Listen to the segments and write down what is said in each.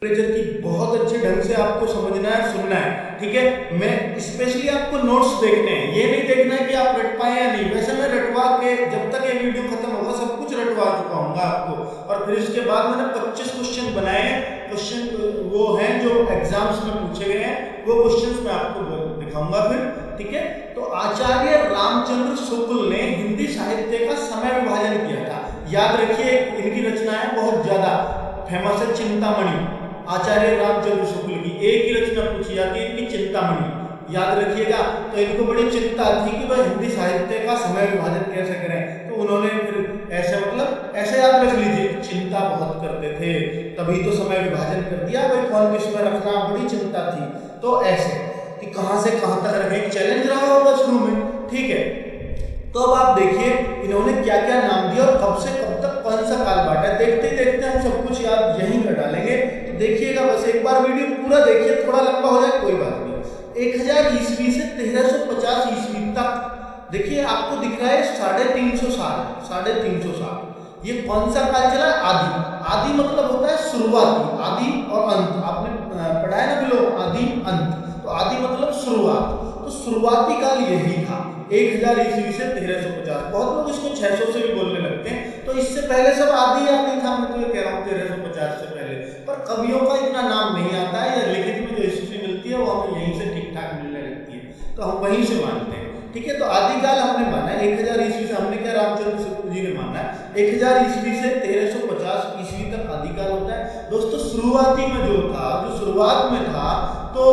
Literature की बहुत अच्छे ढंग से आपको समझना है, सुनना है, ठीक है। मैं स्पेशली आपको नोट्स देखने हैं, ये नहीं देखना है कि आप रट पाए या नहीं। वैसे मैं रटवा के जब तक ये वीडियो खत्म होगा सब कुछ रटवा चुका हूँ आपको। और फिर इसके बाद मैंने 25 क्वेश्चन बनाए हैं। क्वेश्चन वो हैं जो एग्जाम्स में पूछे गए हैं, वो क्वेश्चन मैं आपको दिखाऊंगा फिर, ठीक है। तो आचार्य रामचंद्र शुक्ल ने हिंदी साहित्य का समय विभाजन किया था। याद रखिए इनकी रचनाएं बहुत ज्यादा फेमस है। चिंतामणि आचार्य रामचंद्र शुक्ल की एक ही रचना पूछी जाती है इनकी, चिंतामणि, याद रखिएगा। तो इनको बड़ी चिंता थी कि वह हिंदी साहित्य का समय विभाजन कैसे करें। तो उन्होंने फिर ऐसे मतलब ऐसे याद रख लीजिए, चिंता बहुत करते थे तभी तो समय विभाजन कर दिया, भाई कौन किसमें रखना, बड़ी चिंता थी। तो ऐसे कि कहां से कहां तक रखे, चैलेंज रहा होगा शुरू में, ठीक है। तो अब आप देखिए इन्होंने क्या क्या नाम दिया और कब से कब तक कौन सा काल बांटा। देखते देखते हम सब कुछ याद यहीं कर डालेंगे। तो देखिएगा बस एक बार वीडियो पूरा देखिए, थोड़ा लंबा हो जाए कोई बात नहीं। 1000 ईस्वी से 1350 ईस्वी तक देखिए आपको दिख रहा है 350 साल, 350 साल। ये कौन सा काल चला? आदि। आदि मतलब होता है शुरुआती, आदि और अंत। आपने पढ़ा है ना बिलो, आदि अंत। तो आदि मतलब शुरुआत, तो शुरुआती काल यही था 1000 ईस्वी से 1350। बहुत लोग इसको 600 से भी बोलने लगते हैं। तो इससे पहले सब आदि आदि था, मैं तो ये कह रहा हूँ 1350 से पहले। पर कवियों का इतना नाम नहीं आता है, या लिखित में जो हिस्ट्री मिलती है वो हमें यहीं से ठीक ठाक मिलने लगती है, तो हम वहीं से मानते हैं, ठीक है। तो आदिकाल हमने माना है 1000 ईस्वी से, हमने क्या रामचंद्र शुक्ल जी ने माना है 1000 ईस्वी से 1350 ईस्वी तक आदिकाल होता है। दोस्तों शुरुआती में जो था, जो शुरुआत में था, तो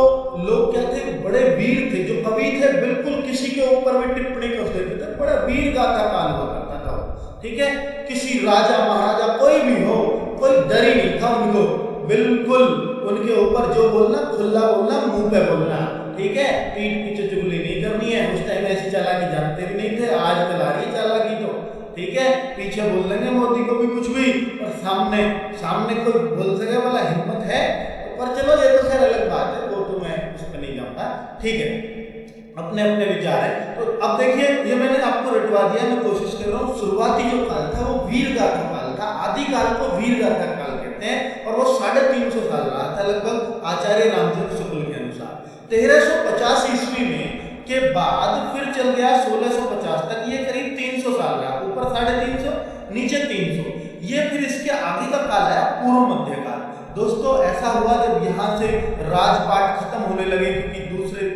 लोग क्या थे, बड़े वीर थे, जो कवि थे बिल्कुल किसी के ऊपर भी टिप्पणी कर देते थे, बड़ा वीर गाथा काल हुआ करता था, ठीक है। किसी राजा महाराजा कोई भी हो, कोई डर ही नहीं था उनको, बिल्कुल उनके ऊपर जो बोलना खुला बोलना, मुंह पे बोलना, ठीक है। पीठ पीछे चुगली नहीं करनी है। उस टाइम ऐसी चालाकी जानते भी नहीं थे, आजकल आ रही चालाकी तो, ठीक है। पीछे बोल देंगे मोदी को भी कुछ भी, और सामने सामने कोई बोल सके वाला हिम्मत है। पर चलो ये तो खैर अलग बात है, वो तो मैं उस पर नहीं जाऊंगा, ठीक है। अपने अपने विचार है। तो अब देखिए ये मैंने आपको रटवा दिया, मैं कोशिश कर रहा हूँ। शुरुआती जो काल था वो वीर गाथा काल था, आदि काल को वीर गाथा काल कहते हैं, और वो 350 साल रहा था लगभग आचार्य रामचंद्र शुक्ल के अनुसार। 1350 ईस्वी में के बाद फिर चल गया 1650 तक, ये करीब 300 साल रहा, ऊपर 350 नीचे 300। ये फिर इसके आगे का काल आया पूर्व मध्य काल। दोस्तों ऐसा हुआ जब यहाँ से राजपाट खत्म होने लगे, क्योंकि दूसरे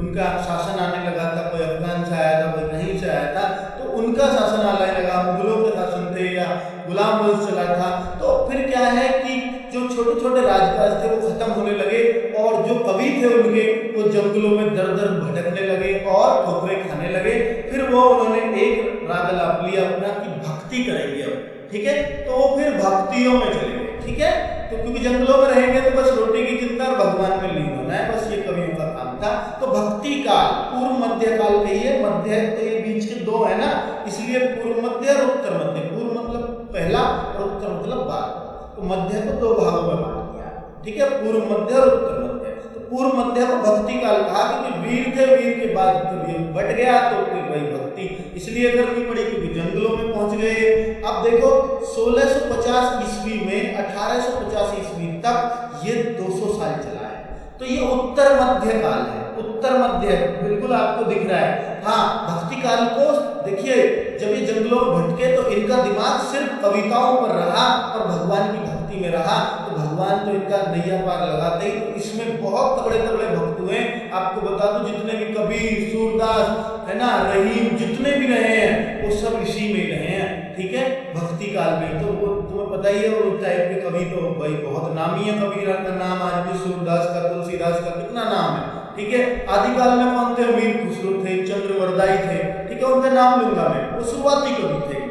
उनका शासन आने लगा था, कोई अफगान से आया था, कोई कहीं से आया था, तो उनका शासन आने लगा, मुगलों के शासन थे या गुलाम वंश चला था। तो फिर क्या है कि जो छोटे छोटे राजकाज थे वो खत्म होने लगे, और जो कवि थे उनके वो जंगलों में दर दर भटकने लगे और ठोकरें खाने लगे। फिर वो उन्होंने एक राग लाप लिया अपना कि भक्ति करेंगे अब, ठीक है। तो वो फिर भक्तियों में चले गए, ठीक है। तो क्योंकि जंगलों में रहेंगे तो बस रोटी की चिंता और भगवान में लीन होना है, बस ये कवियों का काम था। तो भक्ति काल, पूर्व मध्य काल कहिए, मध्य तो ये बीच के दो है ना, इसलिए पूर्व मध्य और उत्तर मध्य। पूर्व मतलब पहला और उत्तर मतलब बाद। तो मध्य को दो भागों में बांट दिया, ठीक है, पूर्व मध्य और उत्तर मध्य। तो पूर्व मध्य को भक्ति काल कहा, क्योंकि वीर थे, वीर के बाद कभी बट गया तो फिर वही भक्ति इसलिए करनी पड़ी क्योंकि जंगलों में पहुंच गए। अब देखो 1650 ईस्वी में 1850 ईस्वी तक ये 200 साल चला है। तो ये उत्तर मध्य काल है, उत्तर मध्य बिल्कुल आपको दिख रहा है। हाँ, भक्ति काल को देखिए, जब ये जंगलों में भटके तो इनका दिमाग सिर्फ कविताओं पर रहा और भगवान की भक्ति में रहा। तो भगवान तो इनका नैया पार लगाते ही, तो इसमें बहुत तगड़े तगड़े भक्त हुए। आपको बता दूं जितने भी कबीर, सूरदास है ना, रहीम, जितने भी रहे हैं वो सब इसी में रहे हैं, ठीक है, भक्ति काल में। तो वो तुम्हें पता ही है, वो टाइप के कवि तो भाई बहुत नामी है। कबीर का नाम आज भी, सूरदास का, तुलसीदास का कितना नाम है, ठीक है। आदिकाल में कौन थे? अमीर खुसरो थे, चंद्रवरदाई थे, ठीक है, उनका नाम लूंगा मैं, वो शुरुआती कवि थे एकदम।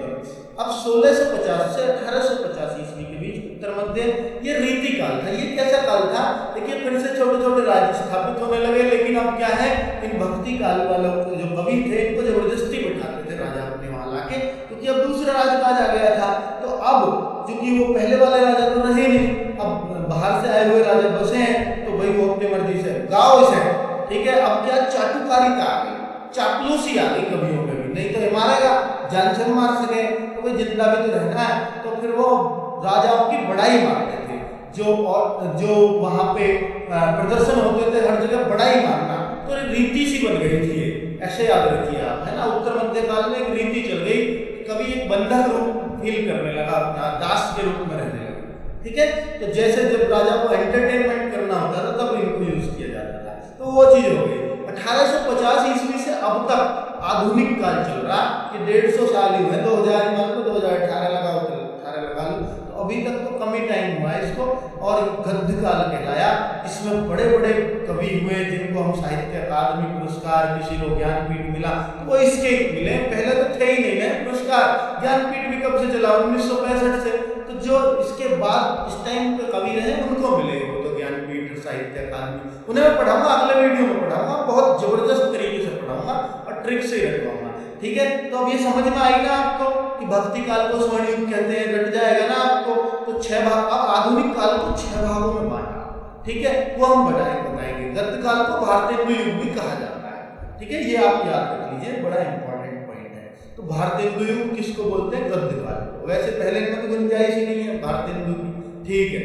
अब 1650 से 1850 ईस्वी के बीच उत्तर मध्य, ये रीति काल था। ये कैसा काल था? देखिए फिर से छोटे छोटे राज्य स्थापित होने लगे, लेकिन अब क्या है, इन भक्ति काल वालों जो कवि थे इनको जबरदस्ती बिठाते थे राजा अपने वहां लाके, क्योंकि अब दूसरा राजकाज आ गया था। तो अब क्योंकि वो पहले वाले राजा तो रहे नहीं, अब बाहर से आए हुए राजा बसे हैं, तो भाई वो अपनी मर्जी से गाँव से, ठीक है। अब क्या चाटुकारिता आ गई, चापलूसी आ गई कवियों में भी, नहीं तो ये मारेगा, जान से मार सके, तो भाई जिंदा भी तो रहना है। तो फिर वो राजाओं की बड़ाई मारते थे, जो वहां पे प्रदर्शन होते थे हर जगह बड़ा ही मानना, तो रीति सी बन गई थी ये, ऐसे याद रखिए आप, है ना। उत्तर मध्य काल में एक रीति चल गई, कभी एक बंधक रूप फील करने लगा, अपना दास के रूप में रहने लगा, ठीक है। तो जैसे जब राजा को एंटरटेनमेंट करना होता था तब इनको यूज किया जाता था, तो वो चीज हो गई। 1850 ईस्वी से अब तक आधुनिक काल चल रहा, कि 150 साल ही हुए, 2000 मान लो, 2018 लगा लो, तो अभी तक तो कम ही टाइम हुआ है इसको, और गद्य काल कहलाया। इसमें बड़े बड़े कवि हुए जिनको हम साहित्य अकादमी पुरस्कार, किसी को ज्ञानपीठ मिला, वो इसके मिले, पहले तो थे ही नहीं ना पुरस्कार। ज्ञानपीठ भी कब से चला, 1965 से, तो जो इसके बाद इस टाइम पे कवि रहे उनको मिले वो तो ज्ञानपीठ, साहित्य अकादमी। उन्हें मैं पढ़ाऊंगा, अगले वीडियो में पढ़ाऊंगा, बहुत जबरदस्त तरीके से पढ़ाऊंगा और ट्रिक से ही रखवाऊंगा, ठीक है। तो अब ये समझ में आई ना आपको कि भक्ति काल को स्वर्ण युग कहते हैं, रट जाएगा ना आपको। तो 6 भाग, अब आधुनिक काल को 6 भागों में बांटा, ठीक है, वो हम बताएंगे। गद्य काल को भारतेंदु युग भी कहा जाता है, ठीक है, ये आप याद रख लीजिए, बड़ा इंपॉर्टेंट पॉइंट है। तो भारतेंदु युग किसको बोलते हैं? गद्य काल को। वैसे पहले में तो गुंजाइश ही नहीं है भारतेंदु की, ठीक है।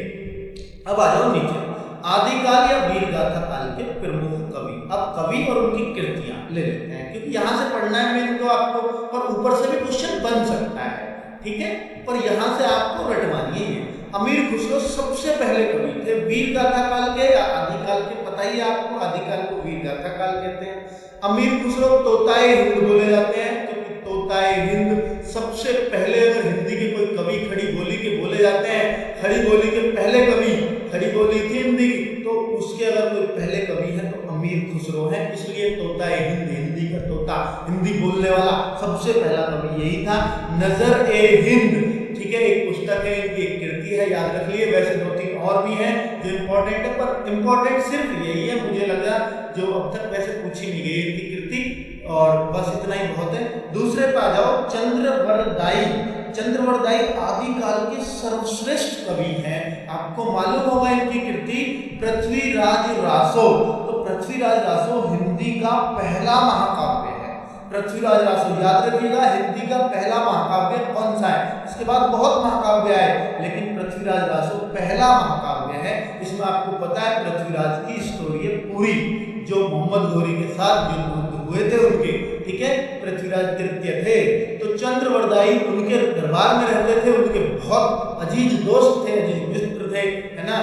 अब आ जाओ नीचे, आदिकाल या वीर गाथा काल के प्रमुख कवि। अब कवि और उनकी कृतियां ले लेते हैं, क्योंकि यहाँ से पढ़ना है मेन तो आपको, और ऊपर से भी क्वेश्चन बन सकता है, ठीक है, पर यहाँ से आपको रटवानी है। अमीर खुसरो सबसे पहले कवि थे, वीर गाथा काल के या आदिकाल के, पता ही आपको, आदिकाल को वीर गाथा काल कहते हैं। अमीर खुसरो तोताए हिंद बोले जाते हैं, क्योंकि तोताए हिंद सबसे पहले, अगर हिंदी के कोई कवि खड़ी बोली के बोले जाते हैं, खड़ी बोली के पहले कवि, खड़ी बोली थी हिंदी, तो उसके अगर कोई पहले कवि है तो अमीर खुसरो है, इसलिए तोताए हिंद, हिंदी का तोता, हिंदी बोलने वाला सबसे पहला कवि यही था। नजर ए हिंद, ठीक है, एक पुस्तक है, इनकी एक कृति है, याद रख लिए। वैसे 2-3 और भी हैं जो इम्पोर्टेंट है, पर इम्पोर्टेंट सिर्फ यही है, मुझे लगा, जो अब तक वैसे पूछी नहीं गई इनकी कृति, और बस इतना ही बहुत है। दूसरे पे आ जाओ, चंद्रवरदाई। चंद्रवरदाई आदिकाल के सर्वश्रेष्ठ कवि हैं, आपको मालूम होगा इनकी कृति पृथ्वीराज रासो। तो पृथ्वीराज रासो हिंदी का पहला महाकाव्य है। पृथ्वीराज रासो याद रखिएगा, हिंदी का पहला महाकाव्य कौन सा है? इसके बाद बहुत महाकाव्य आए, लेकिन पृथ्वीराज रासो पहला महाकाव्य है। इसमें आपको पता है पृथ्वीराज की स्टोरी है पूरी, जो मोहम्मद घोरी के साथ युद्ध हुए थे उनके, ठीक है, पृथ्वीराज तृतीय थे। तो चंद्रवरदाई उनके दरबार में रहते थे, उनके बहुत अजीज दोस्त थे, अजीज मित्र थे, है ना।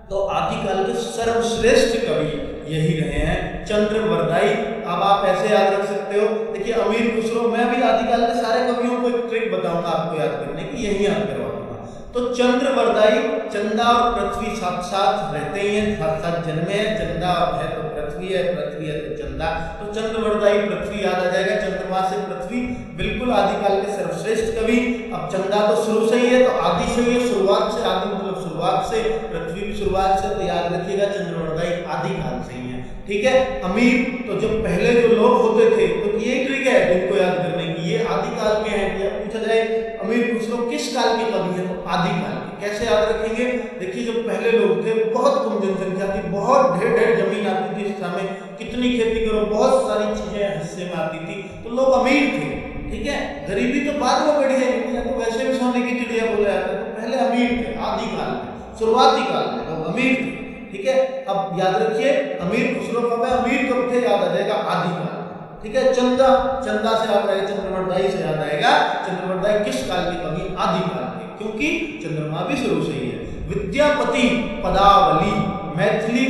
तो आदिकाल के सर्वश्रेष्ठ कवि यही रहे हैं, चंद्रवरदाई। अब आप ऐसे याद रख सकते हो, देखिए अमीर खुसरो, मैं भी आदिकाल के सारे कवियों को एक ट्रिक बताऊंगा आपको याद करने की, यही याद करवा दूंगा। तो चंद्रवरदाई, चंदा और पृथ्वी साथ साथ रहते ही हैं, साथ साथ जन्मे हैं, चंदा है तो पृथ्वी है, पृथ्वी है तो चंदा, तो चंद्रवरदाई पृथ्वी याद आ जाएगा, चंद्रमा से पृथ्वी, बिल्कुल आदिकाल के सर्वश्रेष्ठ कवि। अब चंदा तो शुरू से ही है, तो आदि से ही, शुरुआत से, आदि मतलब शुरुआत से, पृथ्वी भी शुरुआत से, तो याद रखिएगा चंद्रवरदाई आदिकाल से ही है, ठीक है। अमीर, तो जब पहले जो लोग होते थे, तो ये ट्रिक है जिनको याद करने की, ये आदिकाल के हैं। पूछा जाए अमीर खुसरो किस काल के कवि है, तो आदिकाल के। कैसे याद रखेंगे? देखिए जब पहले लोग थे, बहुत कम जनसंख्या थी, बहुत ढेर जमीन आती थी इस समय, कितनी खेती करो, बहुत सारी चीजें हिस्से में आती थी, तो लोग अमीर थे, ठीक है। गरीबी तो बाद में बढ़ी है, तो वैसे भी सोने की चिड़िया बोला जाता है, तो पहले अमीर थे, आदिकाल में, शुरुआती काल में लोग अमीर थे, ठीक है। अब याद रखिए अमीर खुसरो कब है, अमीर कब थे, याद आ जाएगा आदिकाल, ठीक है। चंदा, चंदा से याद आएगा, चंद्रवरदाई से याद आएगा, चंद्रवरदाई किस काल के कवि? आदिकाल के, क्योंकि चंद्रमा भी शुरू से ही है। विद्यापति पदावली, मैथिली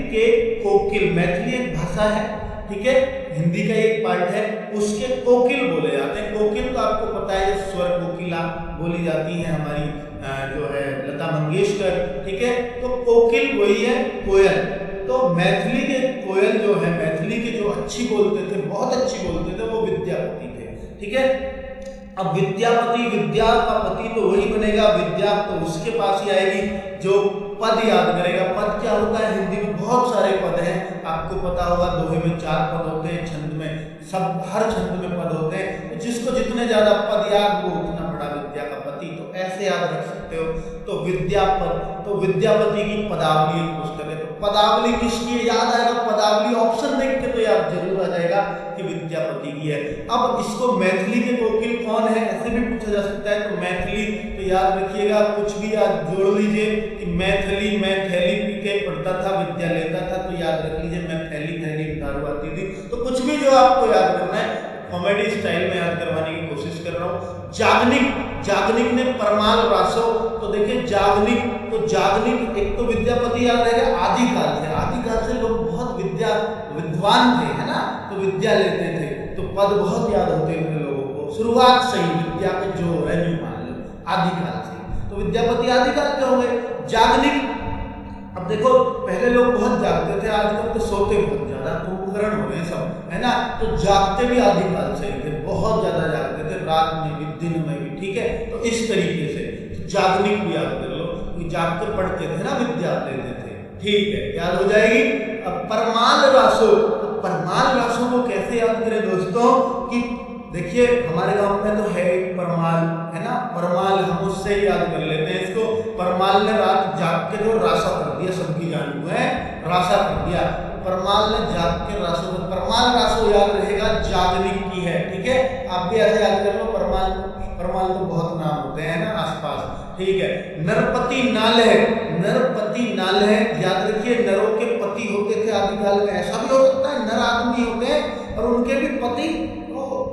के कोकिल, मैथिली एक भाषा है, ठीक है, हिंदी का एक पार्ट है, उसके कोकिल बोले जाते हैं। कोकिल तो आपको पता है स्वर कोकिला बोली जाती है हमारी जो है लता मंगेशकर, ठीक है। तो कोकिल वही है कोयल। तो मैथिली के कोयल जो है, मैथिली के जो अच्छी बोलते थे, बहुत अच्छी बोलते थे, वो विद्यापति थे, ठीक है। अब विद्यापति, विद्या का पति तो वही बनेगा, विद्या तो उसके पास ही आएगी जो पद याद करेगा। पद क्या होता है? हिंदी में बहुत सारे पद हैं, आपको पता होगा, दोहे में 4 पद होते हैं, छंद में सब, हर छंद में पद होते हैं, तो जिसको जितने ज्यादा पद याद वो उतना बड़ा विद्या का पति, तो ऐसे याद रख सकते हो। तो विद्यापति की पदावली एक पुस्तक है। तो पदावली किसकी है याद आएगा, पदावली ऑप्शन देख के तो याद जरूर आ जाएगा कि विद्यापति की है। अब इसको मैथिली के कोकिल कौन है ऐसे भी पूछा जा सकता है। तो मैथिली तो याद रखिएगा, कुछ भी याद जोड़ लीजिए कि मैथिली मैं थैली पी के पढ़ता था विद्या लेता था, तो याद रख लीजिए मैं थैली दारू आती थी। तो कुछ भी जो आपको याद करना है कॉमेडी स्टाइल में याद करवाने की कोशिश कर रहा हूँ। जागनिक ने परमाल रासो, तो देखिए जागनिक एक तो विद्यापति याद रहेगा, आदिकाल से लोग बहुत विद्वान थे, है ना, तो विद्या लेते थे, तो पद बहुत याद होते थे लोगों को। शुरुआत से ही विद्या के जो है मान लो आदिकाल से, तो विद्यापति आदिकाल के हो गए। जागनिक, अब देखो पहले लोग बहुत जागते थे, आजकल तो सोते बहुत ज्यादा, उपकरण हो गए सब, है ना, तो जागते भी आदिकाल से ही थे, बहुत ज्यादा जागते थे, रात में भी दिन में भी, ठीक है। तो इस तरीके से जागनिक भी याद कर लो, जाग के पढ़ते थे ना, विद्या लेते थे, ठीक है, याद हो जाएगी। अब परमाल रासो, तो परमाल रासो को कैसे याद करें दोस्तों कि देखिए हमारे गांव में तो है एक परमाल, है ना, परमाल, हम उससे ही याद कर लेते हैं इसको। परमाल ने रात जाग के जो रासा कर दिया, सबकी जान को है, रासा कर दिया, परमाल ने जाग के रासो, परमाल रासो याद रहेगा जागनिक की है, ठीक है। आप भी ऐसे याद कर लो, परमाल तो बहुत नाम होते हैं ना आसपास, ठीक है। नरपति नाल है, याद रखिए नरों के पति होते थे आदिकाल में, ऐसा भी हो सकता है नर आदमी होते हैं और उनके भी पति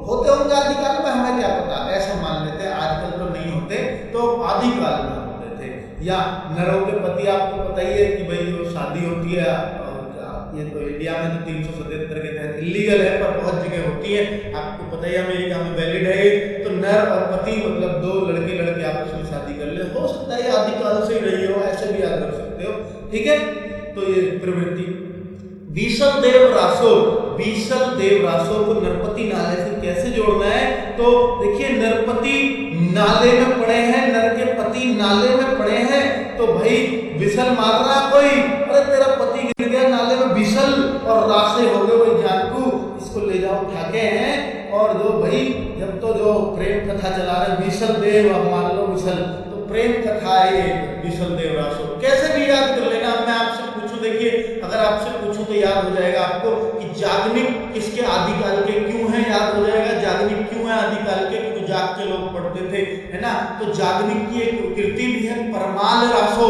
होते होंगे आदिकाल में, हमें क्या पता, ऐसा मान लेते हैं, आजकल तो नहीं होते, तो आदिकाल में होते थे। या नरों के पति, आपको पता ही है कि भाई जो शादी होती है, ये तो इंडिया में तो 377 के तहत इलीगल है, पर बहुत जगह होती है, आपको पता ही है, अमेरिका में वैलिड है। तो नर और पति मतलब दो लड़के आपस में शादी कर ले, हो सकता है आदिकाल से ही रही हो, ऐसे भी याद कर सकते हो, ठीक है। तो ये प्रवृत्ति। बीसल देव रासो को नरपति नाले से कैसे जोड़ना है, तो देखिए नरपति नाले में पड़े हैं, नर के पति नाले में पड़े हैं, तो भाई बिसल मार रहा कोई, अरे तेरा पति गिर गया नाले में, बिसल और रासे हो गए भाई जानकू, इसको ले जाओ ठाके हैं। और जो भाई जब तो जो प्रेम कथा चला रहे बीसल देव, अब मान लो बिसल, तो प्रेम कथा है बीसल देव रासो, कैसे भी याद कर लेना। मैं आपसे पूछूं, देखिए अगर आपसे पूछूं तो याद हो जाएगा आपको कि जागनिक किसके आदिकाल के क्यों है, याद हो जाएगा जागनिक क्यों है आदिकाल के, क्योंकि जाग के लोग पढ़ते थे, है ना। तो जागनिक की एक कृति भी है परमाल रासो,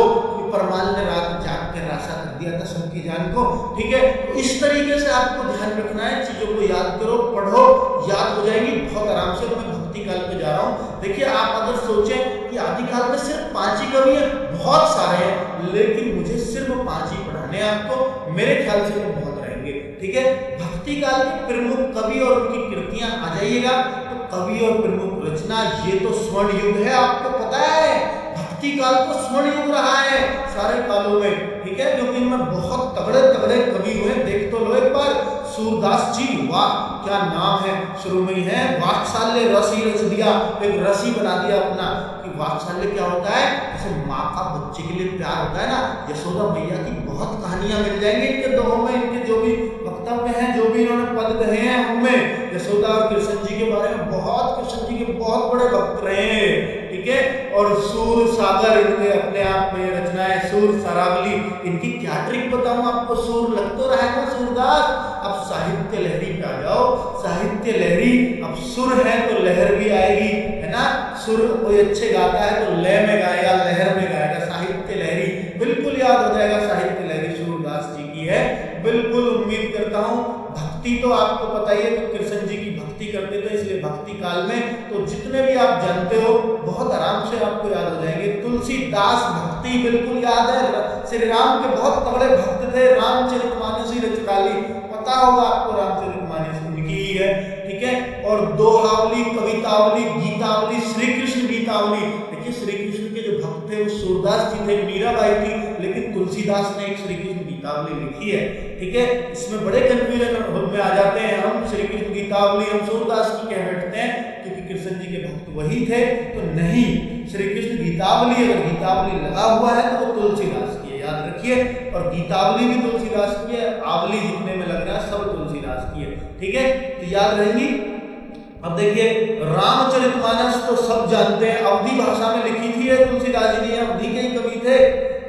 परमाल ने रात जाग के रासा कर दिया था सबकी जान को, ठीक है। इस तरीके से आपको ध्यान रखना है, चीजों को याद करो, पढ़ो, याद हो जाएगी बहुत आराम से। मैं भक्ति काल पे जा रहा हूँ, देखिए आप अगर सोचें कि आदिकाल में सिर्फ 5 ही कवि हैं, बहुत सारे हैं, लेकिन मुझे सिर्फ 5 ही पढ़ाने हैं आपको, मेरे ख्याल से तो बहुत रहेंगे, ठीक है। भक्ति काल के प्रमुख कवि और उनकी कृतियां आ जाइएगा। तो कवि और प्रमुख रचना, ये तो स्वर्ण युग है, आपको पता है, भक्ति काल तो स्वर्ण युग रहा है सारे कालों में, ठीक है, क्योंकि इनमें बहुत तगड़े कवि हुए। देख तो लो एक बार, सूरदास जी, वाह क्या नाम है, शुरू में ही है वात्सल्य रसी रच दिया, एक रसी बना दिया अपना, कि वात्सल्य क्या होता है, जैसे माँ का बच्चे के लिए प्यार होता है ना, यशोदा मैया की बहुत कहानियां मिल जाएंगी इनके दोहों में, इनके जो भी वक्तव्य हैं, जो भी इन्होंने पद कहे हैं, उनमें यशोदा और कृष्ण जी के बारे में बहुत, कृष्ण जी के बहुत बड़े भक्त रहे हैं, ठीक है। और सूर सागर इनके अपने आप में रचनाएं, सूर सरावली, इनकी क्या ट्रिक बताऊं आपको, सूर लग तो रहा है ना सूरदास। अब साहित्य लहरी पे आ जाओ, साहित्य लहरी, अब सुर है तो लहर भी आएगी, है ना, सुर कोई अच्छे गाता है तो लय में गाएगा, लहर में गाएगा, साहित्य लहरी बिल्कुल याद हो जाएगा, साहित्य लहरी सूरदास जी की है, बिल्कुल उम्मीद करता हूं। भक्ति तो आपको पता ही है, तो कृष्ण जी की भक्ति करते थे, इसलिए भक्ति काल में तो जितने भी आप जानते हो बहुत आराम से आपको याद हो जाएंगे। तुलसीदास भक्ति बिल्कुल याद है, श्री राम के बहुत तगड़े भक्त थे, रामचरितमानस ही रचकाली, पता होगा आपको रामचरितमानस उनकी ही है, ठीक है। और दोहावली, कवितावली, गीतावली, श्री कृष्ण गीतावली, देखिए श्री कृष्ण के जो भक्त थे वो सूरदास जी थे, मीराबाई थी, लेकिन तुलसीदास ने एक श्री कृष्ण गीतावली लिखी है, ठीक है। इसमें बड़े कंफ्यूजन में आ जाते हैं हम, श्री कृष्ण गीतावली हम सूरदास की कह बैठते हैं क्योंकि कृष्ण जी के भक्त वही थे, तो नहीं, श्री कृष्ण गीतावली, अगर गीतावली लगा हुआ है तो वो तुलसीदास की है, याद रखिए। और गीतावली भी तुलसीदास की है, आवली जितने में लग रहा है सब तुलसीदास की है, ठीक है, तो याद रहेंगी। अब देखिए रामचरितमानस तो सब जानते हैं, अवधी भाषा में लिखी थी ये तुलसीदास जी ने, अवधी के ही कवि थे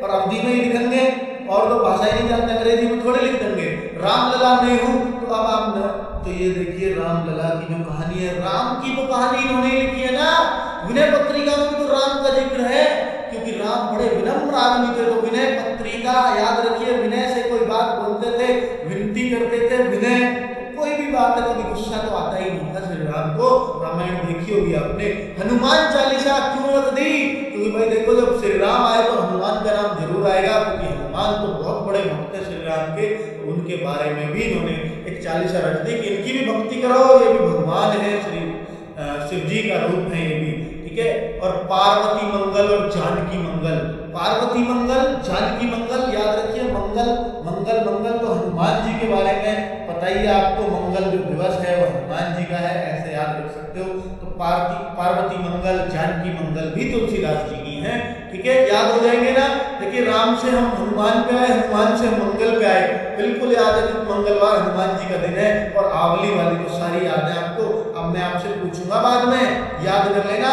और अवधी में ही लिखेंगे, और तो भाषा ही नहीं जानते, अंग्रेजी में थोड़े लिख देंगे। रामलला नहीं हूं तो अब आप तो ये देखिए रामलला की जो कहानी है, राम की वो कहानी इन्होंने लिखी है ना, विनय पत्रिका में तो राम का जिक्र है, क्योंकि राम बड़े विनम्र आदमी थे। तो विनय पत्रिका याद रखिए, विनय से कोई बात बोलते थे, विनती करते थे, विनय, कोई भी बात है कभी गुस्सा तो आता ही नहीं था श्री राम को। रामायण देखी होगी आपने। हनुमान चालीसा क्यों रख दी? क्योंकि भाई देखो जब श्री राम आए तो हनुमान का नाम जरूर आएगा, क्योंकि हनुमान तो बहुत बड़े भक्त है श्री राम के, तो उनके बारे में भी इन्होंने एक चालीसा रख दी कि इनकी भी भक्ति करो, ये भी भगवान है, श्री शिव जी का रूप है ये भी, ठीक है। और पार्वती मंगल और जानकी मंगल, पार्वती मंगल जानकी मंगल याद रखिए, मंगल मंगल मंगल तो हनुमान जी के बारे में पता ही है आपको, मंगल जो दिवस है वो हनुमान जी का है, ऐसे याद रख सकते हो। तो पार्वती मंगल जानकी मंगल भी तुलसीदास जी की है, ठीक है, याद हो जाएंगे ना। देखिए राम से हम हनुमान पे आए, हनुमान से मंगल पे आए, बिल्कुल याद है कि मंगलवार हनुमान जी का दिन है। और आवली वाली तो सारी याद है आपको, अब मैं आपसे पूछूंगा बाद में, याद कर लेना।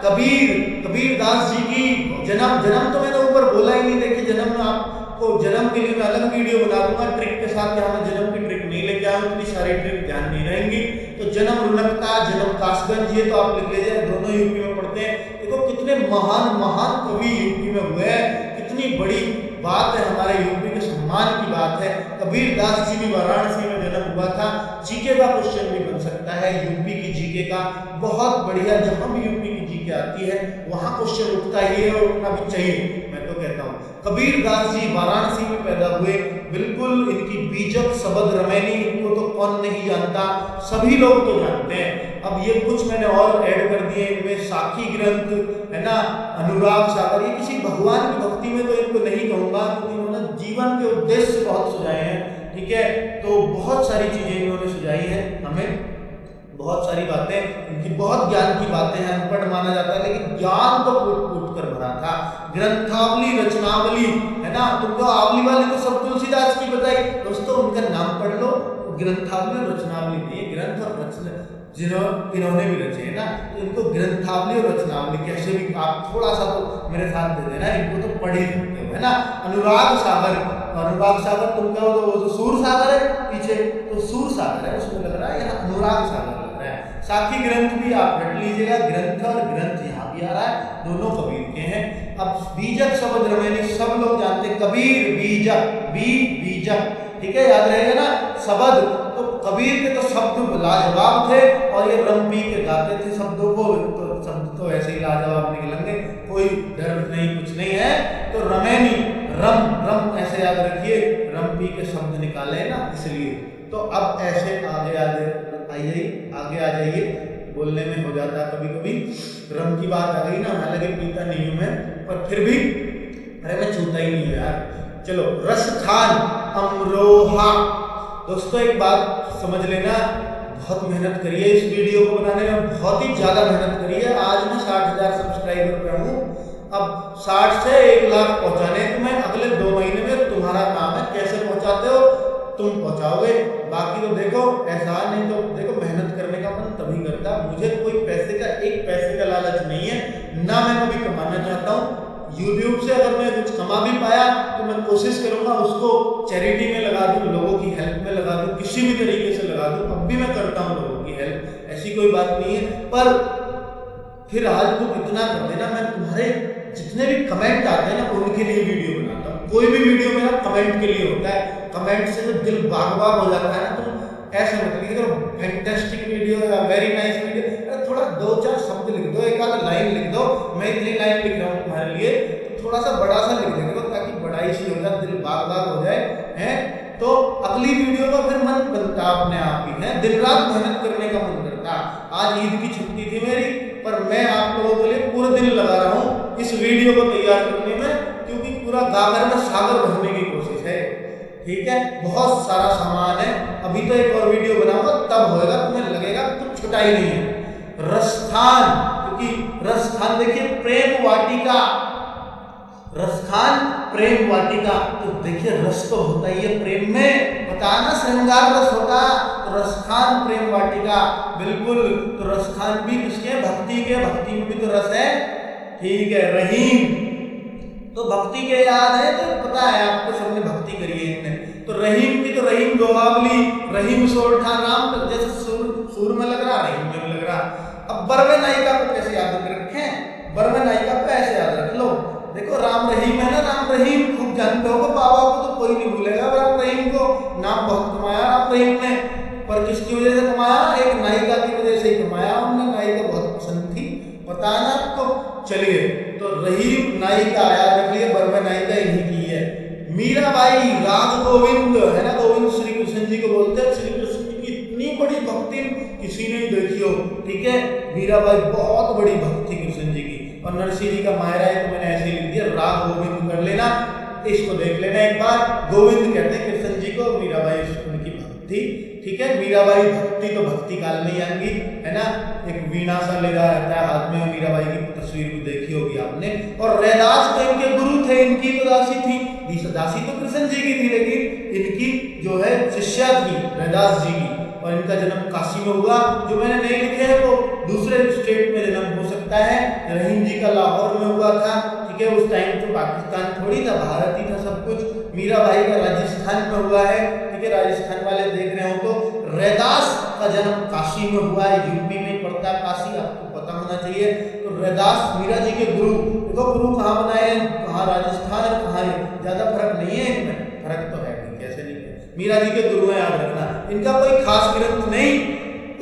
कबीर दास जी की जन्म तो मैंने ऊपर बोला ही नहीं, देखिए जन्म में आपको जन्म के लिए मैं अलग वीडियो बना दूंगा ट्रिक के साथ, यहाँ मैं जन्म की ट्रिक नहीं लेके आया हूँ, इतनी सारी ट्रिक ध्यान नहीं रहेंगी। तो जन्म रुनकता, जन्म कासगंज, ये तो आप लिख लीजिए, दोनों यूपी में पढ़ते हैं। देखो कितने महान महान कवि यूपी में हुए हैं, कितनी बड़ी बात है, हमारे यूपी के सम्मान की बात है। कबीर दास जी भी वाराणसी में जन्म हुआ था। जीके का क्वेश्चन भी बन सकता है, यूपी की जीके का, बहुत बढ़िया, जहां भी यूपी की जीके आती है वहां क्वेश्चन उठता ही है और उठना भी चाहिए, मैं तो कहता हूँ। कबीर दास जी वाराणसी में पैदा हुए, बिल्कुल इनकी बीजक शबद रमैनी, इनको तो कौन नहीं जानता, सभी लोग तो जानते हैं। अब ये कुछ मैंने और ऐड कर दिए इनमें, साखी ग्रंथ है ना, अनुराग सागर, ये किसी भगवान की भक्ति में तो इनको नहीं कहूंगा, क्योंकि इन्होंने जीवन के उद्देश्य बहुत सुझाए हैं, ठीक है। तो बहुत सारी चीजें इन्होंने सुझाई है हमें, बहुत सारी बातें, इनकी बहुत ज्ञान की बातें हैं, अनपढ़ माना जाता है लेकिन ज्ञान तो कूट कूट कर भरा था। ग्रंथावली रचनावली है ना, तुमको आवली वाली तो सब तुलसीदास की बताई, दोस्तों उनका नाम पढ़ लो। ग्रंथावली और रचनावली नहीं, ग्रंथ और रचना इन्होंने भी रचे है ना, तो इनको ग्रंथावली और रचनावली कैसे भी आप थोड़ा सा तो मेरे साथ दे देना, इनको तो पढ़ ही सकते हो है ना। अनुराग सागर तुम क्या हो, तो वो तो सूर सागर है पीछे, तो सूर सागर है, उसमें लग रहा है यहाँ अनुराग सागर लग रहा है। साखी ग्रंथ भी आप रट लीजिएगा, ग्रंथ और ग्रंथ यहाँ भी आ रहा है, दोनों कबीर के हैं। अब बीजक शब्द रमैनी सब लोग जानते हैं, कबीर बीजक, बीजक, ठीक है, याद रहेगा ना। शब्द तो कबीर के तो शब्द लाजवाब थे, और ये रम पी के गाते थे शब्दों को, तो शब्द तो ऐसे ही लाजवाब निकलेंगे, कोई डर नहीं, कुछ नहीं है। तो रमैनी, रम ऐसे याद रखिए, रम पी के शब्द निकाले ना, इसलिए। तो अब ऐसे आगे आगे आ जाइए, बोलने में हो जाता है कभी कभी, रम की बात आ गई ना, हालांकि पीता नहीं हूं मैं, पर फिर भी अरे मैं छूता ही नहीं हूं यार। चलो, रसखान अमरोहा, दोस्तों एक बात समझ लेना, बहुत मेहनत करिए इस वीडियो को बनाने में, बहुत ही ज्यादा मेहनत करिए। आज मैं 60,000 सब्सक्राइबर पे हूँ, अब 60 से 1 लाख पहुंचाने तुम्हें अगले 2 महीने में, तुम्हारा काम है, कैसे पहुंचाते हो तुम पहुंचाओगे, बाकी तो देखो ऐसा नहीं, तो देखो मेहनत करने का मन तभी करता। मुझे कोई पैसे का, एक पैसे का लालच नहीं है, ना मैं कभी कमाना चाहता हूँ। YouTube से अगर मैं कुछ कमा भी पाया तो मैं कोशिश करूंगा उसको चैरिटी में लगा दूं, लोगों की हेल्प में लगा दूं, किसी भी तरीके से लगा दूं। अब भी मैं करता हूं लोगों की हेल्प, ऐसी कोई बात नहीं है। पर फिर आज तुम इतना कर देना, मैं तुम्हारे जितने भी कमेंट आते हैं ना उनके लिए वीडियो बनाता हूँ। कोई भी वीडियो मेरा कमेंट के लिए होता है, कमेंट से जो दिल बाग बाग हो जाता है ना, तो ऐसा मत लिखो फैंटास्टिक वीडियो या वेरी नाइस वीडियो, थोड़ा 2-4 शब्द लिख दो, एक आध लाइन लिख दो। मैं इतनी लाइन लिख रहा हूँ तुम्हारे लिए, तो थोड़ा सा बड़ा सा लिख देंगे ताकि बड़ाई सी हो जाए, दिल बाग बाग हो जाए, हैं। तो अगली वीडियो का फिर मन बनता अपने आप ही है, दिन रात मेहनत करने का मन करता। आज ईद की छुट्टी थी मेरी, पर मैं आप लोगों के लिए पूरा दिन लगा रहा हूँ इस वीडियो को तैयार करने में, क्योंकि पूरा गागर में सागर भरने की कोशिश है, ठीक है। बहुत सारा सामान है, अभी तो एक और वीडियो बनाऊंगा तब होएगा, तुम्हें लगेगा कुछ छुटा ही नहीं है। रसस्थान, क्योंकि रसस्थान देखिए, प्रेम वाटिका, रसखान प्रेम वाटिका, तो देखिए रस तो होता ही है प्रेम में, बताया ना श्रृंगार रस होता, तो रसखान प्रेम वाटिका बिल्कुल। तो रसखान भी किसके, भक्ति के, भक्ति में भी तो रस है, ठीक है। रहीम तो भक्ति के याद है, तो पता है आपको, सबने भक्ति करी है इनने। तो रहीम की तो रहीम दोहावली, रहीम सोरठा नाम, तो जैसे सुर में लग रहा, रहीम में लग रहा। अब बरवे नायिका को कैसे याद रखें, बरवे नायिका को ऐसे याद रख लो, देखो राम रहीम है ना, राम रहीम खूब जानते हो, बाबा को तो कोई नहीं भूलेगा राम रहीम को, नाम बहुत कमाया राम रहीम ने, पर किसकी वजह से कमाया, एक नायिका की वजह से ही कमाया उन्होंने, नायिका बहुत पसंद थी, पता है ना आपको। चलिए, तो रहीम नायिका याद रखिए, बरवे नायिका इन्हीं की है। मीराबाई राग गोविंद है ना, गोविंद श्री कृष्ण जी को बोलते हैं, श्री कृष्ण जी की इतनी बड़ी भक्ति किसी ने देखी हो, ठीक है। मीराबाई बहुत बड़ी भक्ति कृष्ण जी की, और नरसिंह जी का मायरा है, तो मैंने ऐसे लिख दिया, राग गोविंद कर लेना, इसको देख लेना एक बार। गोविंद कहते हैं कृष्ण जी को, मीराबाई उनकी भक्ति, ठीक है। मीराबाई भक्ति तो भक्ति काल में ही आएंगी, है ना, एक वीणा सा लगा रहता है हाथ में, मीराबाई की तस्वीर भी देखी होगी आपने। और रैदास तो इनके गुरु थे, इनकी तो दासी थी, दासी तो कृष्ण जी की थी, लेकिन इनकी जो है शिष्या थी रैदास जी की, और इनका जन्म काशी में हुआ। जो मैंने नहीं लिखे हैं वो दूसरे स्टेट में जन्म हो सकता है, रहीम जी का लाहौर में हुआ था, ठीक है। उस टाइम तो पाकिस्तान थोड़ी था, भारत ही था सब कुछ। मीराबाई का राजस्थान में हुआ है, ठीक है, राजस्थान वाले देख रहे हो तो। रैदास का जन्म काशी में हुआ है, यूपी में पड़ता है काशी, आपको पता होना चाहिए। तो रैदास मीरा जी के गुरु, देखो गुरु कहाँ बनाए, कहाँ राजस्थान है, कहाँ ज्यादा फर्क नहीं है इनमें, फर्क तो है, कैसे नहीं है, मीरा जी के गुरु है, याद रखना। इनका कोई खास ग्रंथ नहीं,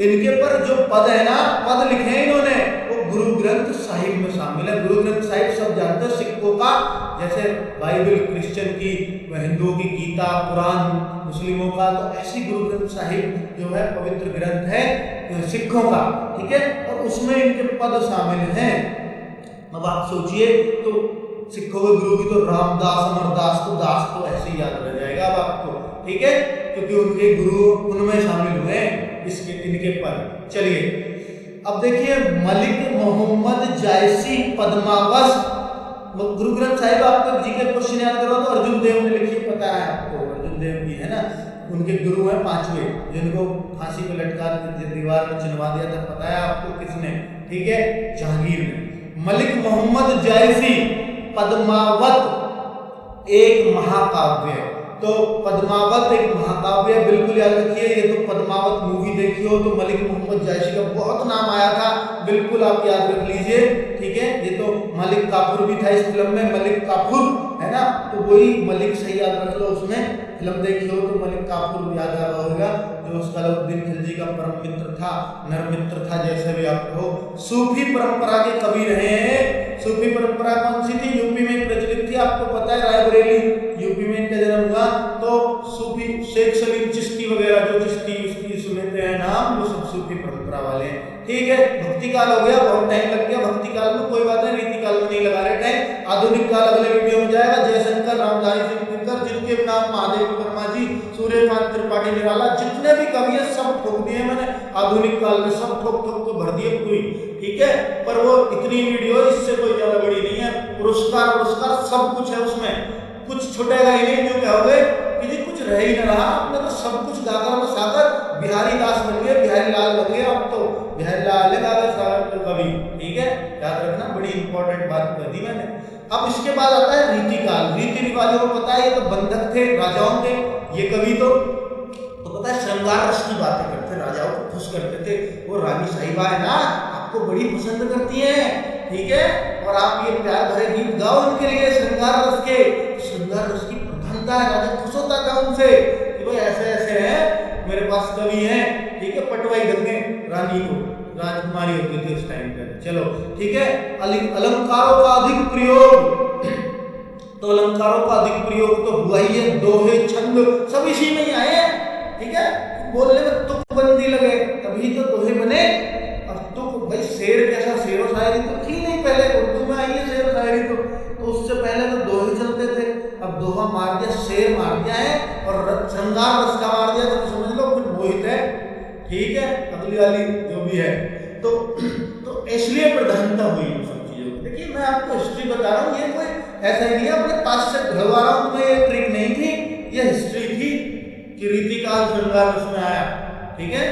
इनके पर जो पद है ना, पद लिखे हैं इन्होंने, वो गुरु ग्रंथ साहिब में शामिल है। गुरु ग्रंथ साहिब सब जानते हैं, सिखों का, जैसे बाइबल क्रिश्चियन की, हिंदुओं की गीता, कुरान मुस्लिमों का, तो ऐसी गुरु ग्रंथ साहिब जो है पवित्र ग्रंथ है सिखों का, ठीक है, और उसमें इनके पद शामिल हैं। अब आप सोचिए, तो सिखों के गुरु भी तो रामदास, अमरदास, तो दास तो ऐसे ही याद रह जाएगा अब आपको, ठीक है, क्योंकि उनके गुरु उनमें शामिल हुए इसके, इनके पद। चलिए अब देखिए, मलिक मोहम्मद जायसी पद्मावत, गुरु ग्रंथ साहिब आपको जी के क्वेश्चन याद करो तो अर्जुन देव ने लिखी, पता है आपको, अर्जुन देव की है ना, उनके गुरु हैं पांचवे, जिनको फांसी पे लटका दीवार में चिनवा दिया था, पता है आपको किसने, ठीक है, जहांगीर ने। मलिक मोहम्मद जायसी पद्मावत एक महाकाव्य है, तो पद्मावत एक महाकाव्य है, बिल्कुल याद रखिए। ये तो पद्मावत मूवी देखी हो तो मलिक मोहम्मद जायसी का बहुत नाम आया था, बिल्कुल आप याद रख लीजिए, ठीक है। ये तो मलिक काफूर भी था इस फिल्म में, मलिक काफूर है ना, तो वही मलिक सही याद रख लो, उसमें फिल्म देखी हो तो मलिक काफूर याद आ रहा होगा, जो सलाउद्दीन खिलजी का परम मित्र था, नर मित्र था, जैसे भी आप कहो। सूफी परंपरा के कवि रहे हैं। सूफी परंपरा कौन सी थी, यूपी में प्रचलित थी, आपको पता है, रायबरेली यूपी में इनका जन्म हुआ। तो सूफी शेख सलीम चिश्ती वगैरह, जो चिश्ती उसकी सुनते हैं नाम, वो सब सूफी परंपरा वाले हैं, ठीक है। भक्ति काल हो गया, बहुत टाइम लग गया भक्ति काल में, कोई बात नहीं, रीति काल में नहीं लगा रहे टाइम, आधुनिक काल अगले वीडियो में जाएगा। जयशंकर, रामधारी सिंह, जिनके नाम महादेव वर्मा जी, सूर्यकांत त्रिपाठी निराला, जितने भी कवि हैं सब ठोक दिए मैंने आधुनिक काल में, सब ठोक ठोक तो भर दिए पूरी, ठीक है। पर वो इतनी वीडियो, इससे कोई ज्यादा बड़ी नहीं है, पुरस्कार सब कुछ है उसमें, कुछ छूटेगा ही नहीं, जो कहोगे कि जी कुछ रह ही न रहा, आपने तो सब कुछ गागर में सागर बिहारी दास बन गए, बिहारी लाल बन गए, अब तो बिहारी लाल है गागर सागर कवि, ठीक है, याद रखना, बड़ी इंपॉर्टेंट बात कर दी मैंने। अब इसके बाद आता है रीति काल। रीति रिवाजों को पता है, ये तो बंधक थे, राजाओं के ये कवि, तो पता है श्रृंगार रस की बातें करते, राजाओं को खुश करते थे। वो रानी साहिबा है ना, आपको बड़ी पसंद करती है, ठीक है, और आप ये प्यार भरे गीत गाओ उनके लिए श्रृंगार रस के। श्रृंगार रस की प्रधानता है, राजा खुश होता था उनसे कि भाई ऐसे ऐसे है, मेरे पास कवि है, ठीक है, पटवाई गंगे रानी को, राजकुमारी होती थी उस टाइम पे। चलो ठीक है, अलंकारों का अधिक प्रयोग, तो अलंकारों का अधिक प्रयोग तो हुआ ही है, दोहे छंद सब इसी में ही आए हैं, ठीक है। बोलने में तुकबंदी लगे तभी तो दोहे बने, और तुक भाई शेर कैसा, शेर और शायरी तो थी नहीं पहले, उर्दू में आई है शेर और शायरी, तो उससे पहले तो दोहे चलते थे। अब दोहा मार दिया, शेर मार दिया है, और श्रृंगार रस का मार दिया, तो समझ लो कुछ मोहित है, ठीक है, अगली वाली जो भी है, तो इसलिए प्रधानता हुई उन सब चीजों की। देखिए मैं आपको हिस्ट्री बता रहा हूँ, ये कोई ऐसा ही नहीं है अपने पास से ढलवा रहा हूं, तुम्हें ये ट्रिक नहीं थी, ये हिस्ट्री थी कि रीतिकाल श्रृंगार रस में आया। ठीक है।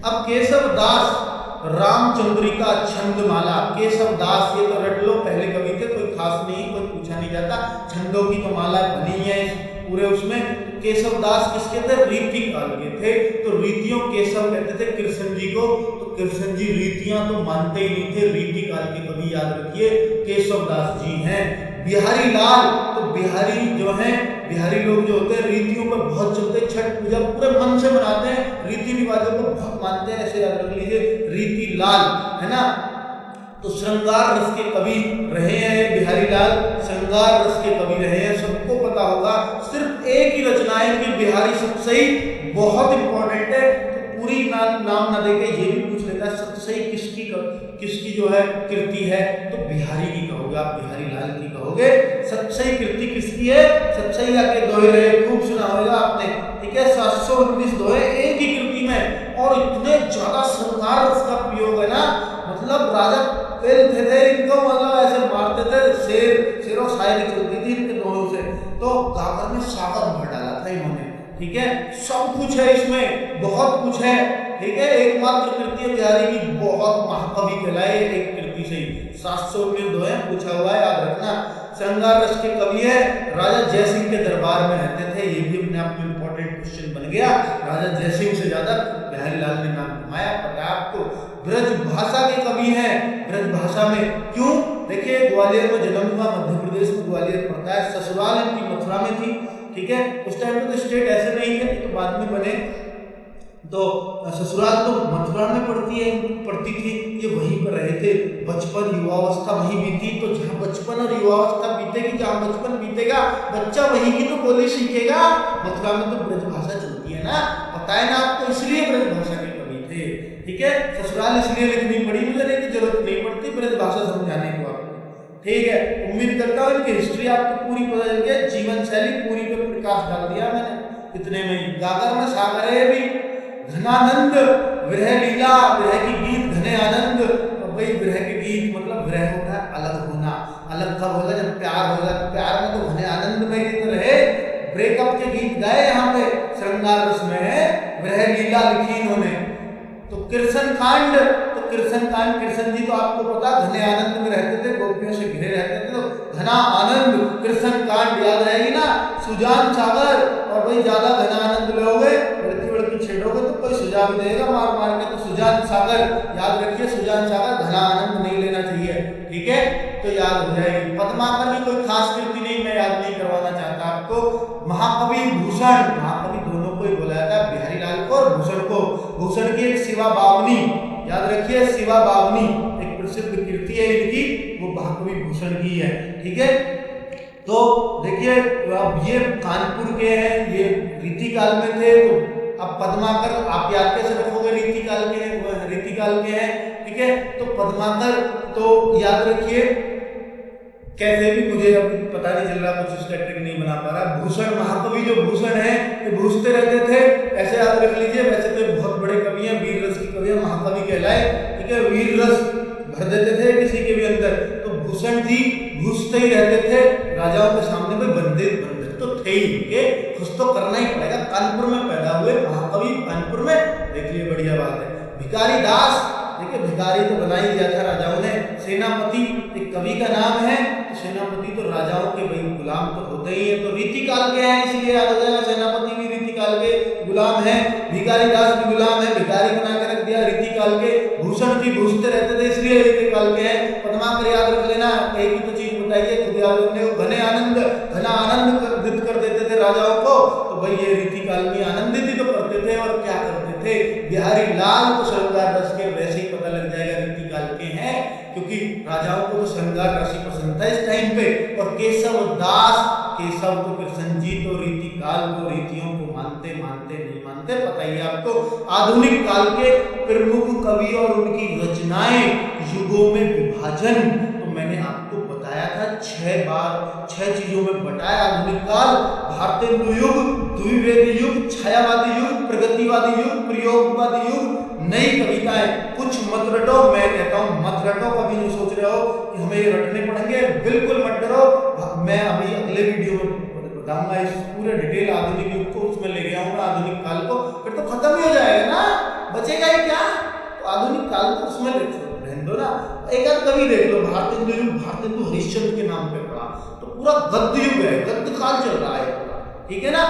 अब केशव दास रामचंद्रिका छंदमाला, केशव दास ये तो रट लो, पहले कवि थे, कोई खास नहीं, कोई पूछा नहीं जाता, छंदों की तो माला बनी है पूरे उसमें। केशव दास किसके थे? रीति काल के थे। तो रीतियों केशव कहते थे कृष्ण जी को, तो कृष्ण जी रीतियां तो मानते ही नहीं थे, रीति काल के कवि याद रखिए केशव दास जी हैं। बिहारी लाल, तो बिहारी जो है, बिहारी लोग जो होते हैं रीतियों पर बहुत चलते हैं, छठ पूजा पूरे मन से मनाते हैं, रीति रिवाजों को बहुत मानते हैं, ऐसे याद रख लीजिए रीति लाल, है ना। तो श्रृंगार रस के कवि रहे हैं बिहारी लाल, श्रृंगार रस के कवि रहे हैं, सबको पता होगा। सिर्फ एक ही रचना है कि बिहारी सतसई, बहुत इंपॉर्टेंट है, तो पूरी नाम ना देके ये भी पूछ लेता है सतसई किसकी जो है कृति है, तो बिहारी की कहोगे आप, बिहारी लाल की कहोगे। सतसई कृति किसकी है? सतसई आके दोहे रहे, खूब सुना होगा आपने। ठीक है, 719 दोहे एक ही कृति में, और इतने ज्यादा श्रृंगार रस का प्रयोग है ना, मतलब राजा थे इनको, मतलब ऐसे मारते थे, शेर और शायरी चलती थी इनके दोनों से, तो गागर में सागर भर डाला था इन्होंने। ठीक है, सब कुछ है इसमें, बहुत कुछ है। ठीक है, एकमात्र कृति है बिहारी की, बहुत महाकवि कहलाए एक कृति से ही। 719 दोहे पूछा हुआ है, याद रखना। श्रृंगार रस के कवि है, राजा जयसिंह के दरबार में रहते थे, ये भी अपने आप में इंपॉर्टेंट क्वेश्चन बन गया। राजा जयसिंह से ज्यादा बिहारी लाल ने नाम कमाया, पता है आपको। ब्रज भाषा के कवि हैं, ब्रज भाषा में क्यों? देखिए, ग्वालियर में जन्म हुआ, मध्य प्रदेश में ग्वालियर पड़ता है, ससुराल इनकी मथुरा में थी। ठीक है, उस टाइम पे तो स्टेट ऐसे नहीं थे, तो बाद में बने, तो ससुराल तो मथुरा में पड़ती थी, ये वहीं पर रहे थे, बचपन युवावस्था वहीं बीती। तो जहाँ बचपन और युवावस्था बीतेगी, जहाँ बचपन बीतेगा, बच्चा वहीं की तो बोली सीखेगा। मथुरा में तो ब्रज भाषा चलती है ना, पता है ना आपको, इसलिए ब्रज भाषा के कवि थे। ठीक है, ससुराल इसलिए लिखनी पड़ी, मुझे नहीं की जरूरत नहीं पड़ती ब्रज भाषा समझाने को आपको। ठीक है, उम्मीद करता हूँ इनकी हिस्ट्री आपको पूरी पता चल गई, जीवन शैली पूरी पे प्रकाश डाल दिया मैंने इतने में ही। गागर में सागर है भी, घनानंद विरह लीला, विरह की गीत घने आनंद। और भाई विरह के गीत मतलब विरह होता है अलग होना, अलग कब होगा? जब प्यार होगा, प्यार में तो घने आनंद में ही रहे, ब्रेकअप के गीत गाए यहाँ पे श्रृंगार रस में, विरह लीला लिखी इन्होंने। तो कृष्ण कांड, तो कृष्ण कांड, कृष्ण जी तो आपको पता घने आनंद में रहते थे, गोपियों से घिरे रहते थे, तो घना आनंद कृष्ण कांड याद रहेगी ना। सुजान सागर, और भाई ज्यादा घना आनंद लोगे, लड़की छेड़ोगे तो कोई सुझाव देगा मार मार के, तो सुजान सागर याद रखिए, सुजान सागर, घना आनंद नहीं लेना चाहिए। ठीक है, तो याद हो जाएगी। पद्माकर की कोई खास कृति नहीं, मैं याद नहीं करवाना चाहता आपको। महाकवि भूषण, महाकवि दोनों को ही बोला जाता है, बिहारी लाल को और भूषण को। भूषण की एक शिवा बावनी याद रखिए, शिवा बावनी एक प्रसिद्ध कृति है इनकी, वो महाकवि भूषण की है। ठीक है, तो देखिए अब ये कानपुर के हैं, ये रीति काल में थे, तो अब पद्माकर आप याद कैसे रखोगे? रीति काल के हैं, रीति काल के हैं। ठीक है, तो पद्माकर तो याद रखिए, कैसे भी मुझे अब पता नहीं चल रहा, कुछ इसका ट्रिक नहीं बना पा रहा। भूषण, महाकवि जो भूषण है, ये भूषते रहते थे, ऐसे याद रख लीजिए। वैसे तो बहुत बड़े कवि हैं, वीर रस के कवि हैं, महाकवि कहलाए। ठीक है, वीर रस भर देते थे किसी के भी अंदर। तो भूषण जी घुसते ही रहते थे राजाओं के सामने में, बंदे तो थे ही, के कुछ तो करना ही पड़ेगा। कानपुर में पैदा हुए महाकवि, कानपुर में, देख लिए बढ़िया बात है। भिखारी दास, देखिए भिखारी तो बना ही दिया था राजाओं ने। सेनापति एक कवि का नाम है, तो सेनापति तो राजाओं के भाई गुलाम तो होते ही है, तो रीति काल के हैं, इसलिए याद हो जाएगा, सेनापति भी रीति काल के गुलाम है, भिखारी दास भी गुलाम है, भिखारी बना के रख दिया रीति काल के। भूषण भी घुसते रहते थे, इसलिए रीति काल के हैं। पद्माकर याद रख लेना, एक ही तो चीज बताइए, खुद याद रखने को, घने आनंद, घना आनंद कर देते थे राजाओं को, तो भाई ये रीति काल में आनंदित ही तो करते थे, और क्या करते थे? बिहारी लाल को श्रृंगार रस के वैसे ही पता लग जाएगा रीति काल के हैं, क्योंकि राजाओं को तो श्रृंगार रस ही पसंद था इस टाइम पे। और केशव दास, केशव तो कृष्ण जी तो रीति काल को, रीतियों को मानते नहीं मानते, पता ही आपको। आधुनिक काल के प्रमुख कवि और उनकी रचनाएं, युगों में विभाजन, तो मैंने आपको बताया था 6 चीजों में बताया। आधुनिक काल, भारतेंदु युग, द्विवेदी युग, छायावादी युग, प्रगतिवादी युग, प्रयोगवादी युग, नई कविताएं कुछ मत रटो, मैं कहता हूं मत रटो। कभी जो सोच रहे हो कि हमें ये रटने पड़ेंगे, बिल्कुल मत डरो। मैं अभी अगले वीडियो में बताऊंगा इस पूरे डिटेल आधुनिक युग को, उसमें ले गया हूं आधुनिक काल को, फिर तो खत्म ही हो जाएगा ना, बचेगा ही क्या। तो आधुनिक काल को उसमें रहने दो ना। एक आध कवि देख लो, भारतेंदु युग, भारतेंदु हरिश्चंद्र के नाम पे पड़ा, तो पूरा गद्य युग है, गद्य काल चल रहा है, ठीक है ना।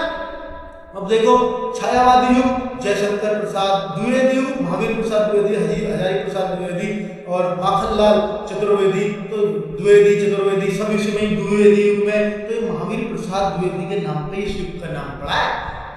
अब देखो छायावादी युग, जयशंकर प्रसाद द्विवेदी युग, महावीर प्रसाद द्विवेदी, हजारी प्रसाद द्विवेदी और माखनलाल चतुर्वेदी, तो द्विवेदी चतुर्वेदी सब इसमें द्विवेदी युग में। तो महावीर प्रसाद द्विवेदी के नाम पे इस युग का नाम पड़ा है,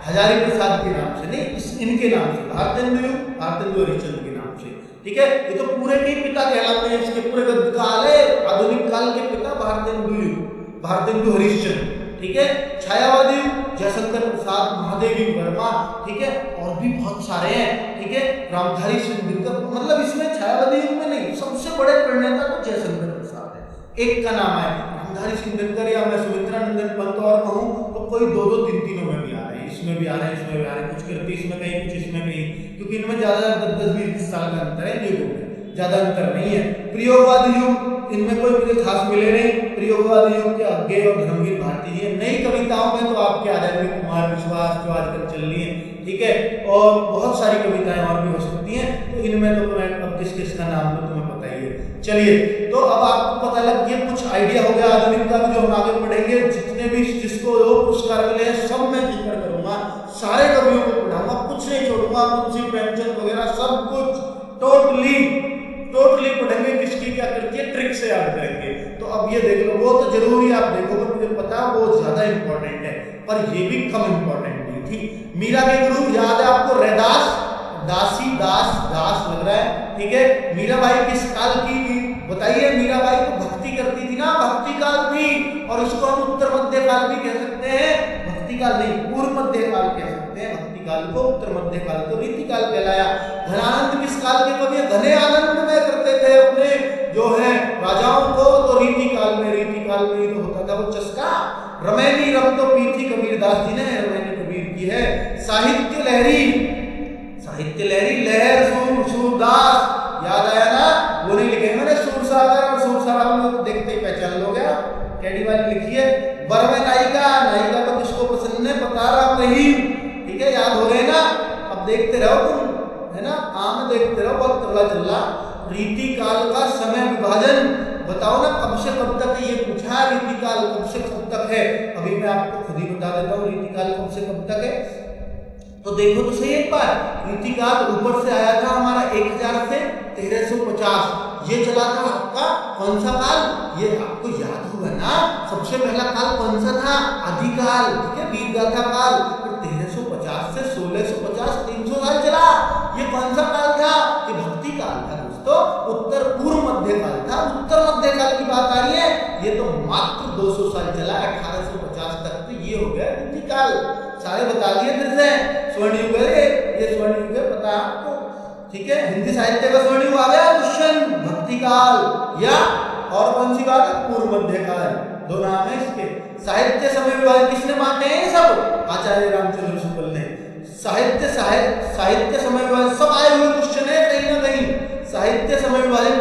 हजारी प्रसाद के नाम से नहीं, इनके नाम से, भारतेंदु युग, भारतेंदु हरिश्चंद्र के नाम से, ठीक है। ये तो पूरे के पिता कहलाते हैं, इसके पूरे गद्य काल है, आधुनिक काल के पिता भारतेंदु युग, भारतेंदु हरिश्चंद्र, ठीक है। छायावादी जयशंकर प्रसाद, महादेवी वर्मा, ठीक है, और भी बहुत सारे हैं, ठीक है। रामधारी सिंह दिनकर, मतलब इसमें छायावादी युग में नहीं, सबसे बड़े प्रणेता तो जयशंकर प्रसाद है, एक का नाम है रामधारी सिंह दिनकर, या मैं सुमित्रा नंदन पंत और कहूँ तो कोई दो दो तीन तीनों में भी आ रहे हैं, इसमें भी आ रहे हैं, इसमें भी आ रहे हैं, कुछ कृति इसमें कहीं, कुछ इसमें कहीं, क्योंकि इनमें ज्यादा 10-20 साल का अंतर है, युगों में ज्यादा अंतर नहीं है। प्रयोगवादी युग, इनमें कोई मुझे खास मिले नहीं। प्रयोगवादी युग के अज्ञे और धर्मवीर भारती जी। नई कविताओं में तो आपके आ जाएंगे कुमार विश्वास, जो आजकल चल रही है, ठीक है, और बहुत सारी कविताएं और भी हो सकती हैं, तो इनमें तो मैं अब किस किस का नाम तो तुम्हें पता ही है। चलिए, तो अब आपको पता लग गया, कुछ आइडिया हो गया आधुनिक का, जो हम आगे पढ़ेंगे, जितने भी जिसको जो पुरस्कार मिले हैं सब मैं जिक्र करूंगा, सारे कवियों को पढ़ाऊंगा, कुछ नहीं छोड़ूंगा, मुंशी प्रेमचंद वगैरह सब कुछ टोटली पढ़ेंगे, किसकी क्या करती है, ट्रिक से याद करेंगे। तो अब ये देख लो, वो तो जरूरी आप देखोगे, मुझे पता है वो ज्यादा इंपॉर्टेंट है, पर ये भी कम इंपॉर्टेंट नहीं थी। मीरा के गुरु याद है आपको, रैदास, दासी, दास लग रहा है, ठीक है। मीराबाई किस काल की बताइए? मीराबाई तो भक्ति करती थी ना, भक्ति काल थी, और इसको हम उत्तर मध्य काल भी कह सकते हैं, भक्ति काल नहीं, पूर्व मध्य काल कह सकते हैं, भक्ति काल को, उत्तर मध्य काल को रीति काल कहलाया। घनानंद किस काल के कवि? घने आनंद में करते थे अपने जो है राजाओं को, तो रीति काल में ही तो होता था वो चस्का। रमैनी रम तो पी थी कबीरदास जी ने, रमैनी कबीर की है। साहित्य लहरी, लहर सूरदास, याद आया ना, वो नहीं लिखे मैंने, सूरसागर और सूरसागर में तो देखते ही पहचान लोगे, कैडी वाली लिखी है। बरवे नायिका तो किसको पसंद है, बता रहा नहीं, ठीक है, याद हो गए ना। अब देखते रहो तुम, है ना, आम देखते रहो, बहुत तगड़ा चल रहा। रीति काल का समय विभाजन बताओ ना, कब से कब तक ये पूछा, रीति काल कब से कब तक है? अभी मैं आपको खुद ही बता देता हूँ रीति काल कब से कब तक है। तो देखो तो सही एक बार, रीति काल ऊपर से आया था हमारा 1000 से 1350, ये चला था आपका कौन सा काल, ये आपको याद होगा ना, सबसे पहला काल कौन सा था, आदिकाल, ठीक है, वीरगाथा काल। फिर 1350 से 1650, 300 साल चला, ये कौन सा काल था, ये भक्ति काल था दोस्तों, उत्तर पूर्व मध्य काल था। उत्तर मध्य काल की बात आ रही है, ये तो मात्र 200 साल चला, 1850 तक, तो ये हो गया रीति काल। सारे बता दिए फिर से, स्वर्ण युग है ये, स्वर्ण युग है, पता है आपको, ठीक है। हिंदी साहित्य का स्वर्ण युग आ गया क्वेश्चन, भक्ति काल, या और कौन सी बात है, पूर्व मध्य काल, दो नाम है इसके। साहित्य समय विभाजन किसने बांटे हैं सब? आचार्य रामचंद्र शुक्ल ने। साहित्य समय विभाजन सब आए हुए क्वेश्चन है कहीं ना कहीं। साहित्य समय विभाजन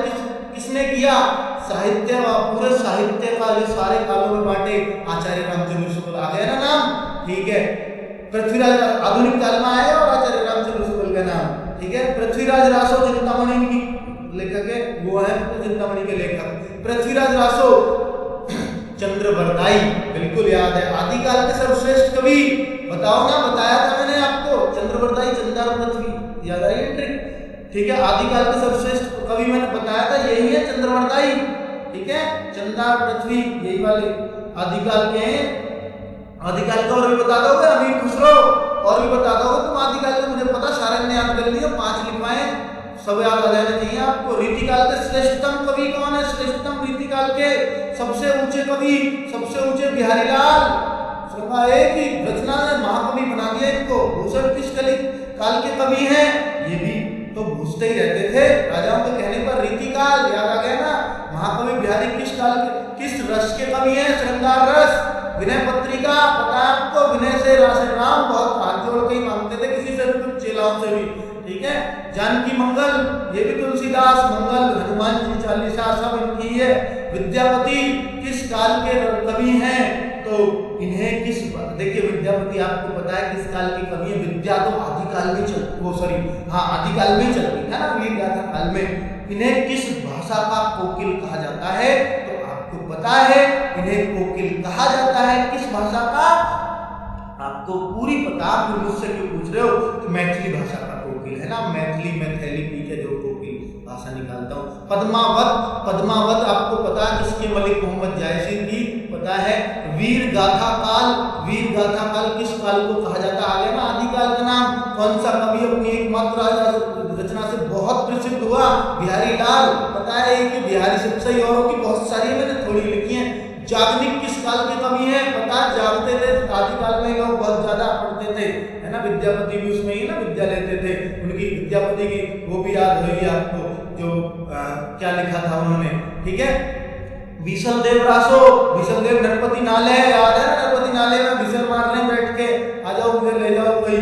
किसने किया? साहित्य, पूरे साहित्य का ये सारे कालों में बांटे आचार्य रामचंद्र शुक्ल, आ गया ना नाम, ठीक है। पृथ्वीराज आधुनिक काल में आया और आचार्य रामचंद्र शुक्ल का नाम, ठीक है। पृथ्वीराज रासो चिंतामणि की लेखक है, वो है चिंतामणि के लेखक पृथ्वीराज रासो। चंद्रवरदाई बिल्कुल याद है, आदिकाल के सर्वश्रेष्ठ कवि बताओ ना, बताया था मैंने आपको, चंद्रवरदाई, चंदा और पृथ्वी, याद आई ट्रिक, ठीक है। आदिकाल के सर्वश्रेष्ठ कवि मैंने बताया था, यही है चंद्रवरदाई, ठीक है, चंदा और पृथ्वी यही वाले आदिकाल के हैं। आदिकाल का और भी बता दोगे, अमीर खुसरो और भी बता दोगे तुम आदिकाल का, मुझे पता सारे ने याद कर लिया, 5 लिखवाए, सब याद आ जाना चाहिए आपको। रीतिकाल के श्रेष्ठतम कवि कौन है? श्रेष्ठतम रीतिकाल के सबसे ऊंचे कवि, सबसे ऊंचे बिहारी लाल, एक ही रचना ने महाकवि बना दिया इनको। भूषण किस काल के कवि हैं? ये भी तो पूछते ही रहते थे राजाओं के कहने पर, रीतिकाल याद आ गया ना। महाकवि बिहारी किस काल के, किस रस के कवि हैं? श्रृंगार रस। विनय पत्रिका पता है आपको, विनय से राम बहुत हाथ जोड़ के ही मांगते थे किसी से भी, कुछ चेलाओं से भी, ठीक ठीक है। जानकी मंगल, ये भी तुलसीदास, मंगल, हनुमान जी चालीसा, सब इनकी है। विद्यापति किस काल के कवि हैं? तो इन्हें किस, देखिए विद्यापति आपको पता है किस काल की कवि है। विद्या तो आदिकाल में चल, वो सॉरी हाँ आदिकाल में चलती है ना, वीर गाथा काल में। इन्हें किस भाषा का कोकिल कहा जाता है? तो आपको पता है इन्हें कोकिल कहा जाता है किस भाषा का? आपको पूरी पता, फिर मुझसे क्यों पूछ रहे हो? तो मैथिली भाषा का कोकिल है ना, मैथिली मैथिली पी के जो कोकिल भाषा निकालता हूँ। पद्मावत, पद्मावत आपको पता है किसके? मलिक मोहम्मद जायसी की, पता है। वीर गाथा काल, वीर गाथा काल किस काल को कहा जाता है? आ गया ना आदिकाल का नाम। कौन सा कवि अपनी एकमात्र रचना से बहुत प्रसिद्ध हुआ? बिहारी लाल, पता है कि बिहारी सबसे, औरों की बहुत सारी मैंने थोड़ी लिखी है। जागनिक किस काल के कवि हैं? पता, जागते थे आदिकाल में लोग, बहुत ज्यादा पढ़ते थे, है ना। विद्यापति भी उसमें ही ना विद्या लेते थे। उनकी विद्यापति की वो भी याद होगी आपको, जो क्या लिखा था उन्होंने, ठीक है। बीसल देव रासो, बीसल देव नरपति नाले, याद है ना नरपति नाले में बीसल मार रहे बैठ के, आ जाओ मुझे ले जाओ कोई।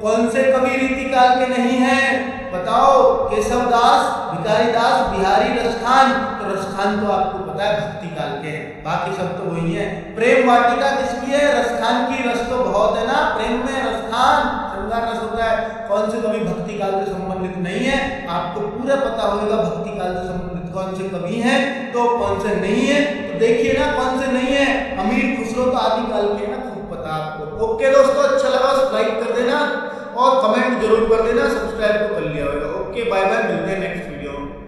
कौन से कवि रीतिकाल के नहीं हैं? बताओ। केशव दास, भिखारी दास, बिहारी रसखान। तो रसखान तो आपको पता है भक्ति काल के हैं, बाकी सब तो वही है। प्रेम वाटिका किसकी है? रसखान की। रस तो बहुत है ना प्रेम में, रसखान श्रृंगार रस होता है। कौन से कवि भक्ति काल से संबंधित नहीं है? आपको पूरा पता होगा भक्ति काल से संबंधित कौन से कवि हैं, तो कौन से नहीं है। तो देखिए ना कौन से नहीं है। अमीर खुसरो तो आदिकाल के ना, खूब पता आपको। ओके दोस्तों, अच्छा लगा तो लाइक कर देना और कमेंट जरूर कर देना, सब्सक्राइब तो कर लिया।